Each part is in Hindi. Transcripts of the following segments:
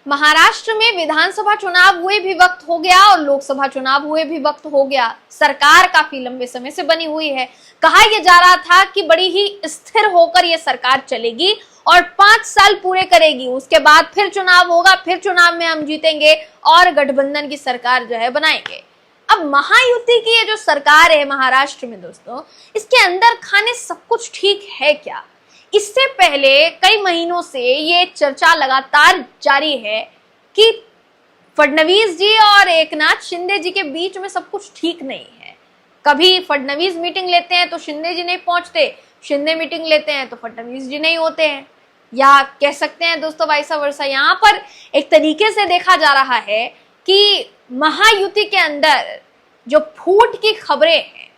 महाराष्ट्र में विधानसभा चुनाव हुए भी वक्त हो गया और लोकसभा चुनाव हुए भी वक्त हो गया। सरकार काफी लंबे समय से बनी हुई है। कहा यह जा रहा था कि बड़ी ही स्थिर होकर यह सरकार चलेगी और 5 साल पूरे करेगी, उसके बाद फिर चुनाव होगा, फिर चुनाव में हम जीतेंगे और गठबंधन की सरकार जो है बनाएंगे। अब महायुति की ये जो सरकार है महाराष्ट्र में दोस्तों, इसके अंदर खाने सब कुछ ठीक है क्या? इससे पहले कई महीनों से ये चर्चा लगातार जारी है कि फडणवीस जी और एकनाथ शिंदे जी के बीच में सब कुछ ठीक नहीं है। कभी फडणवीस मीटिंग लेते हैं तो शिंदे जी नहीं पहुंचते, शिंदे मीटिंग लेते हैं तो फडणवीस जी नहीं होते हैं, या कह सकते हैं दोस्तों वाइसा वर्सा। यहाँ पर एक तरीके से देखा जा रहा है कि महायुति के अंदर जो फूट की खबरें हैं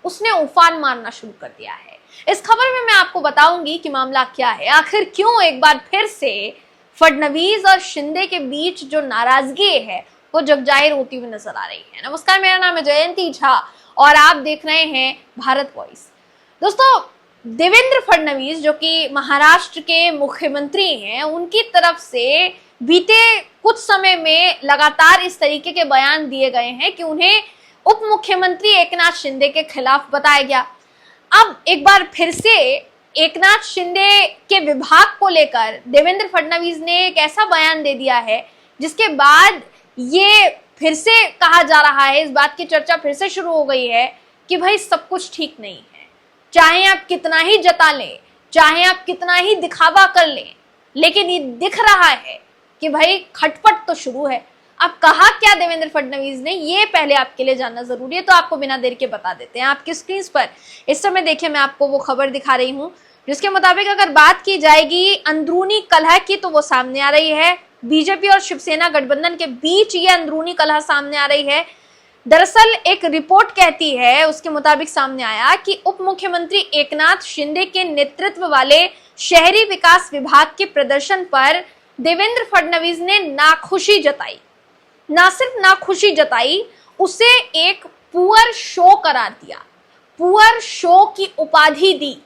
उसने उफान मारना शुरू कर दिया है। इस खबर में मैं आपको बताऊंगी कि मामला क्या है, आखिर क्यों एक बार फिर से फडणवीस और शिंदे के बीच जो नाराजगी है वो जगजाहिर होती हुई नजर आ रही है। नमस्कार, मेरा नाम है जयंती झा और आप देख रहे हैं भारत वॉइस। दोस्तों, देवेंद्र फडणवीस जो कि महाराष्ट्र के मुख्यमंत्री हैं, उनकी तरफ से बीते कुछ समय में लगातार इस तरीके के बयान दिए गए हैं कि उन्हें उप मुख्यमंत्री एकनाथ शिंदे के खिलाफ बताया गया। अब एक बार फिर से एकनाथ शिंदे के विभाग को लेकर देवेंद्र फडणवीस ने एक ऐसा बयान दे दिया है जिसके बाद ये फिर से कहा जा रहा है, इस बात की चर्चा फिर से शुरू हो गई है कि भाई सब कुछ ठीक नहीं है। चाहे आप कितना ही जता लें, चाहे आप कितना ही दिखावा कर लें, लेकिन ये दिख रहा है कि भाई खटपट तो शुरू है। अब कहा क्या देवेंद्र फडणवीस ने, ये पहले आपके लिए जानना जरूरी है, तो आपको बिना देर के बता देते हैं। आपकी स्क्रीन पर इस समय देखिए, मैं आपको वो खबर दिखा रही हूँ जिसके मुताबिक अगर बात की जाएगी अंदरूनी कलह की तो वो सामने आ रही है। बीजेपी और शिवसेना गठबंधन के बीच ये अंदरूनी कलह सामने आ रही है। दरअसल एक रिपोर्ट कहती है, उसके मुताबिक सामने आया कि उप मुख्यमंत्री एकनाथ शिंदे के नेतृत्व वाले शहरी विकास विभाग के प्रदर्शन पर देवेंद्र फडणवीस ने नाखुशी जताई। ना सिर्फ नाखुशी जताई, उसे एक पुअर शो करार दिया, पुअर शो की उपाधि दी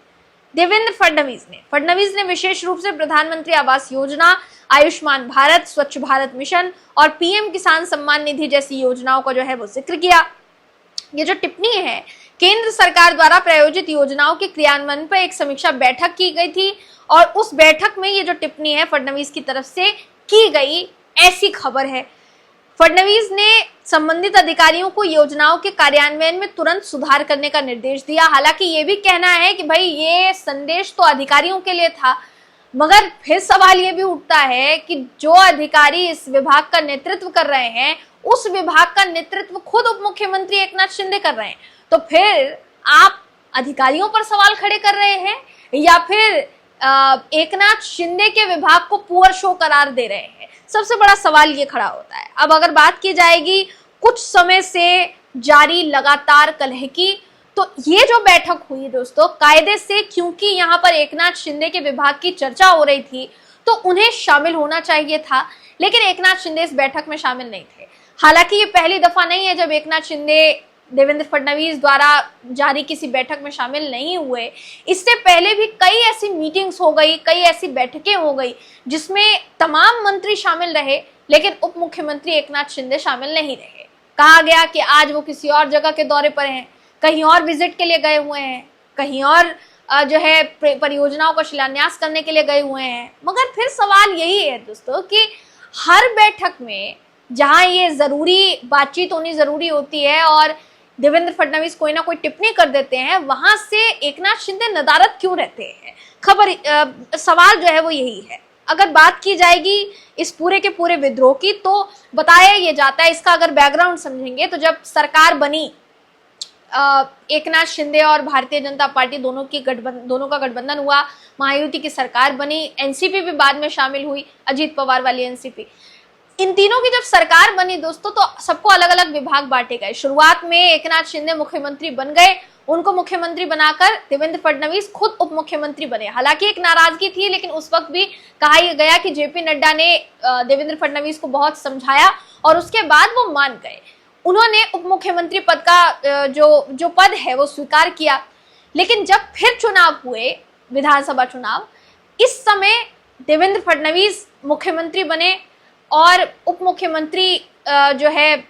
देवेंद्र फडणवीस ने विशेष रूप से प्रधानमंत्री आवास योजना, आयुष्मान भारत, स्वच्छ भारत मिशन और पीएम किसान सम्मान निधि जैसी योजनाओं का जो है वो जिक्र किया। ये जो टिप्पणी है, केंद्र सरकार द्वारा प्रायोजित योजनाओं के क्रियान्वयन पर एक समीक्षा बैठक की गई थी और उस बैठक में ये जो टिप्पणी है फडणवीस की तरफ से की गई, ऐसी खबर है। फडणवीस ने संबंधित अधिकारियों को योजनाओं के कार्यान्वयन में तुरंत सुधार करने का निर्देश दिया। हालांकि ये भी कहना है कि भाई ये संदेश तो अधिकारियों के लिए था, मगर फिर सवाल ये भी उठता है कि जो अधिकारी इस विभाग का नेतृत्व कर रहे हैं, उस विभाग का नेतृत्व खुद उप मुख्यमंत्री एकनाथ शिंदे कर रहे हैं, तो फिर आप अधिकारियों पर सवाल खड़े कर रहे हैं या फिर एकनाथ शिंदे के विभाग को पुअर शो करार दे रहे हैं? सबसे बड़ा सवाल ये खड़ा होता है। अब अगर बात की जाएगी कुछ समय से जारी लगातार कलह की, तो ये जो बैठक हुई दोस्तों, कायदे से क्योंकि यहाँ पर एकनाथ शिंदे के विभाग की चर्चा हो रही थी तो उन्हें शामिल होना चाहिए था, लेकिन एकनाथ शिंदे इस बैठक में शामिल नहीं थे। हालांकि ये पहली दफा नहीं है जब एकनाथ शिंदे देवेंद्र फडणवीस द्वारा जारी किसी बैठक में शामिल नहीं हुए। इससे पहले भी कई ऐसी मीटिंग्स हो गई, कई ऐसी बैठकें हो गई जिसमें तमाम मंत्री शामिल रहे, लेकिन उप मुख्यमंत्री एकनाथ शिंदे शामिल नहीं रहे। कहा गया कि आज वो किसी और जगह के दौरे पर हैं, कहीं और विजिट के लिए गए हुए हैं, कहीं और जो है परियोजनाओं का शिलान्यास करने के लिए गए हुए हैं। मगर फिर सवाल यही है दोस्तों कि हर बैठक में जहां ये जरूरी बातचीत होनी जरूरी होती है और देवेंद्र फडणवीस कोई ना कोई टिप्पणी कर देते हैं, वहां से एकनाथ शिंदे नदारद क्यों रहते हैं? सवाल जो है वो यही है। अगर बात की जाएगी इस पूरे के पूरे विद्रोह की, तो बताया ये जाता है, इसका अगर बैकग्राउंड समझेंगे तो जब सरकार बनी, एकनाथ शिंदे और भारतीय जनता पार्टी दोनों का गठबंधन हुआ, महायुति की सरकार बनी, एनसीपी भी बाद में शामिल हुई, अजीत पवार वाली एनसीपी। इन तीनों की जब सरकार बनी दोस्तों, तो सबको अलग अलग विभाग बांटे गए। शुरुआत में एकनाथ शिंदे मुख्यमंत्री बन गए, उनको मुख्यमंत्री बनाकर देवेंद्र फडणवीस खुद उप मुख्यमंत्री बने। हालांकि एक नाराजगी थी, लेकिन उस वक्त भी कहा यह गया कि जेपी नड्डा ने देवेंद्र फडणवीस को बहुत समझाया और उसके बाद वो मान गए। उन्होंने उप मुख्यमंत्री पद का जो पद है वो स्वीकार किया। लेकिन जब फिर चुनाव हुए, विधानसभा चुनाव, इस समय देवेंद्र फडणवीस मुख्यमंत्री बने और उप मुख्यमंत्री जो है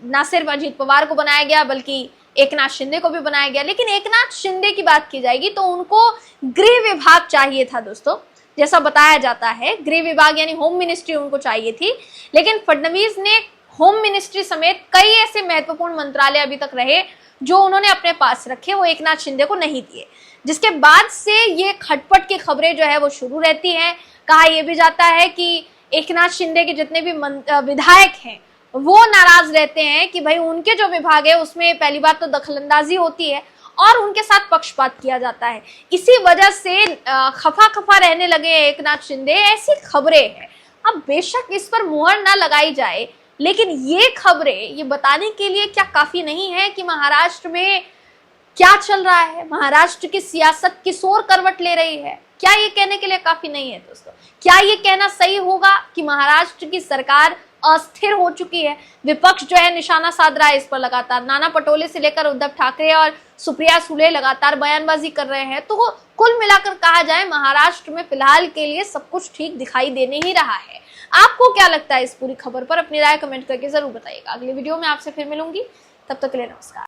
ना सिर्फ अजीत पवार को बनाया गया बल्कि एकनाथ शिंदे को भी बनाया गया। लेकिन एकनाथ शिंदे की बात की जाएगी तो उनको गृह विभाग चाहिए था दोस्तों, जैसा बताया जाता है गृह विभाग यानी होम मिनिस्ट्री उनको चाहिए थी। लेकिन फडणवीस ने होम मिनिस्ट्री समेत कई ऐसे महत्वपूर्ण मंत्रालय अभी तक रहे जो उन्होंने अपने पास रखे, वो एकनाथ शिंदे को नहीं दिए, जिसके बाद से ये खटपट की खबरें जो है वो शुरू रहती हैं। कहा यह भी जाता है कि एकनाथ शिंदे के जितने भी विधायक हैं वो नाराज रहते हैं कि भाई उनके जो विभाग है उसमें पहली बात तो दखलंदाजी होती है और उनके साथ पक्षपात किया जाता है। इसी वजह से खफा खफा रहने लगे एकनाथ शिंदे, ऐसी खबरें हैं। अब बेशक इस पर मुहर ना लगाई जाए, लेकिन ये खबरें ये बताने के लिए क्या काफी नहीं है कि महाराष्ट्र में क्या चल रहा है, महाराष्ट्र की सियासत किस ओर करवट ले रही है? क्या ये कहने के लिए काफी नहीं है दोस्तों? क्या ये कहना सही होगा कि महाराष्ट्र की सरकार अस्थिर हो चुकी है? विपक्ष जो है निशाना साध रहा है इस पर लगातार, नाना पटोले से लेकर उद्धव ठाकरे और सुप्रिया सुले लगातार बयानबाजी कर रहे हैं। तो कुल मिलाकर कहा जाए महाराष्ट्र में फिलहाल के लिए सब कुछ ठीक दिखाई देने ही रहा है। आपको क्या लगता है इस पूरी खबर पर? अपनी राय कमेंट करके जरूर बताइएगा। अगली वीडियो में आपसे फिर मिलूंगी, तब तक के लिए नमस्कार।